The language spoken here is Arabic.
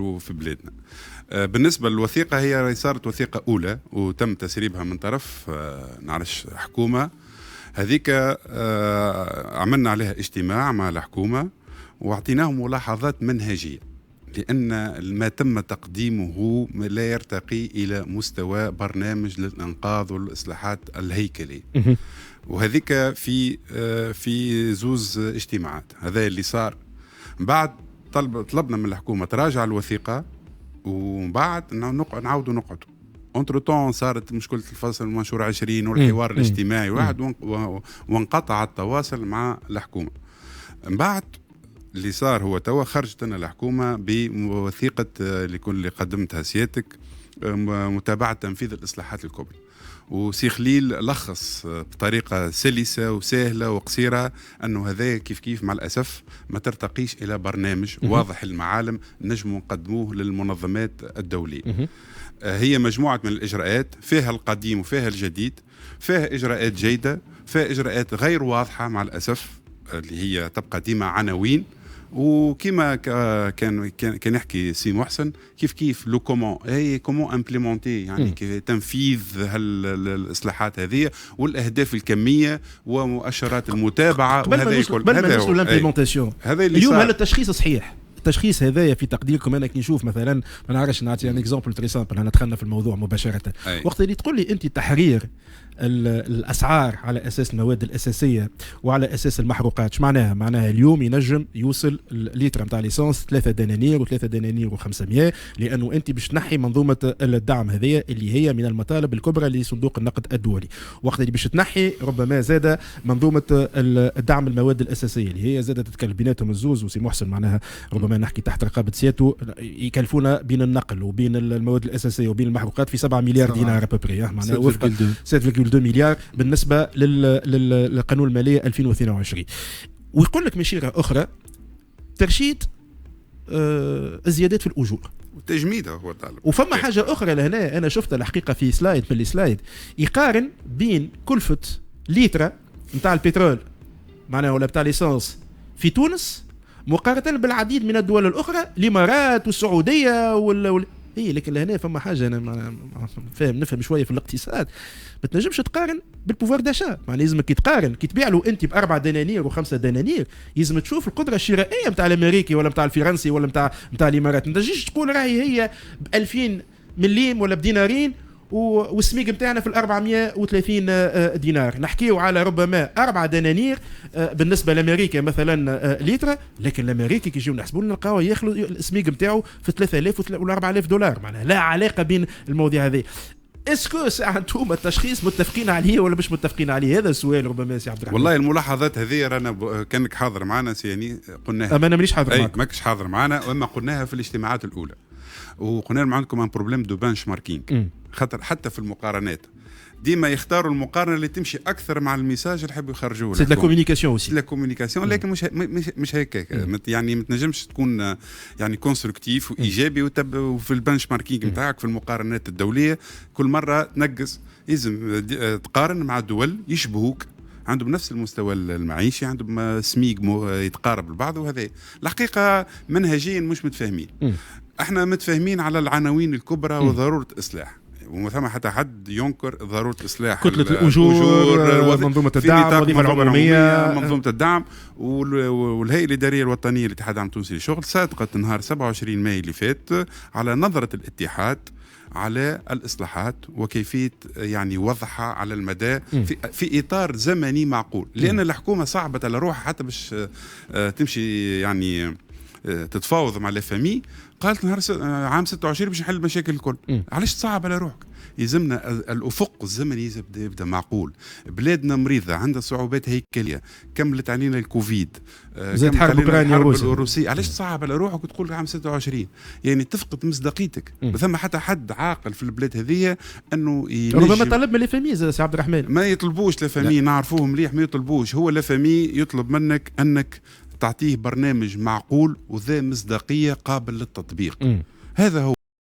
نعملوه في بلادنا. بالنسبة للوثيقة هي صارت وثيقة أولى وتم تسريبها من طرف نعرفش حكومة هذيك. عملنا عليها اجتماع مع الحكومة واعطيناهم ملاحظات منهجية، لأن ما تم تقديمه لا يرتقي إلى مستوى برنامج للإنقاذ والإصلاحات الهيكلية. وهذيك في زوز اجتماعات. هذا اللي صار. بعد طلبنا من الحكومة تراجع الوثيقة وبعد نعودوا نقعدوا. انتر طون صارت مشكلة الفصل المنشور 20 والحوار الاجتماعي واحد وانقطع التواصل مع الحكومة. بعد اللي صار هو توا خرجت أنا الحكومة بوثيقة اللي قدمتها سيادتك متابعة تنفيذ الإصلاحات الكبرى. وسي خليل لخص بطريقة سلسة وسهلة وقصيرة أنه هذا كيف مع الأسف ما ترتقيش إلى برنامج واضح المعالم نجم نقدموه للمنظمات الدولية. هي مجموعة من الإجراءات فيها القديم وفيها الجديد، فيها إجراءات جيدة، فيها إجراءات غير واضحة مع الأسف اللي هي تبقى ديما عناوين. وكما كان يحكي سي محسن كيف لو كومون هي كومون امبليمونتي، يعني تنفيذ هالاصلاحات هذه والاهداف الكميه ومؤشرات المتابعه وهذا يقول هذا هو الامبليمونتاسيون. اليوم هل التشخيص صحيح؟ التشخيص هذايا في تقديركم انا كي نشوف مثلا ما نعرفش نعطي ان اكزامبل تري سامبل، انا دخلنا في الموضوع مباشره. وقت اللي تقول لي انت تحرير الاسعار على اساس المواد الاساسيه وعلى اساس المحروقات، ايش معناها اليوم ينجم يوصل الليتر نتاع ليسانس 3 دنانير و3 دنانير و500، لانه انت باش تنحي منظومه الدعم هذه اللي هي من المطالب الكبرى لصندوق النقد الدولي. وقت اللي باش تنحي ربما زاد منظومه الدعم المواد الاساسيه اللي هي زادت تتكلم بيناتهم الزوز. وسي محسن معناها ربما نحكي تحت رقابه سيادته يكلفونا بين النقل وبين المواد الاساسيه وبين المحروقات في 7 مليار دينار ابري، معناها وفق 7.2 مليار بالنسبه للقانون الماليه 2022. ويقول لك مشيره اخرى ترشيد الزيادات في الاجور وتجميدها هو طالب. وفما حاجه اخرى لهنا انا شفتها الحقيقه في سلايد من السلايد يقارن بين كلفه لتر نتاع البترول معناها ولا بتاع ليسانس في تونس مقارنه بالعديد من الدول الاخرى الامارات والسعوديه اي. لكن لهنا فما حاجه انا نفهم شويه في الاقتصاد، ما تنجمش تقارن بالبوفوار داشا. يعني لازمك كي تقارن كي تبيع له انت ب4 دنانير و5 دنانير لازم تشوف القدره الشرائيه نتاع الامريكي ولا نتاع الفرنسي ولا نتاع الامارات. ما تنجمش تقول راهي هي ب2000 مليم ولا بدينارين والسميق نتاعنا في 430 دينار. نحكيو على ربما 4 دنانير بالنسبه لامريكا مثلا لتر، لكن الامريكي كي يجيو نحسبوا نلقاو ياخذوا السميق نتاعو في 3000 و 4000 دولار. معناها لا علاقه بين المواضيع هذه. اسكو انتم التشخيص متفقين عليه ولا مش متفقين عليه؟ هذا السؤال ربما سي عبد الرحمن. والله الملاحظات هذه رانا كانك حاضر معنا يعني قلناها. انا مانيش حاضر معك. ماكش حاضر معنا، واما قلناها في الاجتماعات الاولى وقلنا لهم عندكم ان بروبليم دو بنش ماركينغ. خاطر حتى في المقارنات ديما يختاروا المقارنه اللي تمشي اكثر مع الميساج اللي يحبوا يخرجوه. سي لا كومونيكاسيون اوسي. لا كومونيكاسيون، لكن مش هيك. يعني ما تنجمش تكون يعني كونستركتيف وايجابي وفي البنش ماركينغ نتاعك في المقارنات الدوليه كل مره تنقص. لازم تقارن مع دول يشبهوك عندهم نفس المستوى المعيشي، عندهم سميق يتقارب البعض. وهذا الحقيقه منهجيا مش متفاهمين. احنا متفاهمين على العناوين الكبرى وضروره اصلاح، وما ثم حتى حد ينكر ضروره اصلاح كتله الاجور، منظومه الدعم، الوظيفه العموميه، منظومه الدعم. والهيئه الاداريه الوطنيه للاتحاد العام التونسي للشغل صادقت نهار 27 ماي اللي فات على نظره الاتحاد على الإصلاحات وكيفية يعني وضعها على المدى في إطار زمني معقول. لأن الحكومة صعبة على روحها حتى باش تمشي يعني تتفاوض مع الفامي. قالت نهار عام 26 باش نحل المشاكل الكل. علاش تصعب على روحك؟ يلزمنا الأفق الزمني يبدأ معقول. بلادنا مريضة عندها صعوبات هيكلية، كملت علينا الكوفيد، زاد حرب أوكرانيا والروسية. علاش تصعب على روحك وتقول عام 26؟ يعني تفقد مصداقيتك. ثم حتى حد عاقل في البلاد هذه أنه ربما طلب من الفامي زي سي عبد الرحمن. ما يطلبوش الفامي، نعرفوهم مليح ما يطلبوش. هو الفامي يطلب منك أنك تعطيه برنامج معقول وذا مصداقية قابل للتطبيق. هذا هو.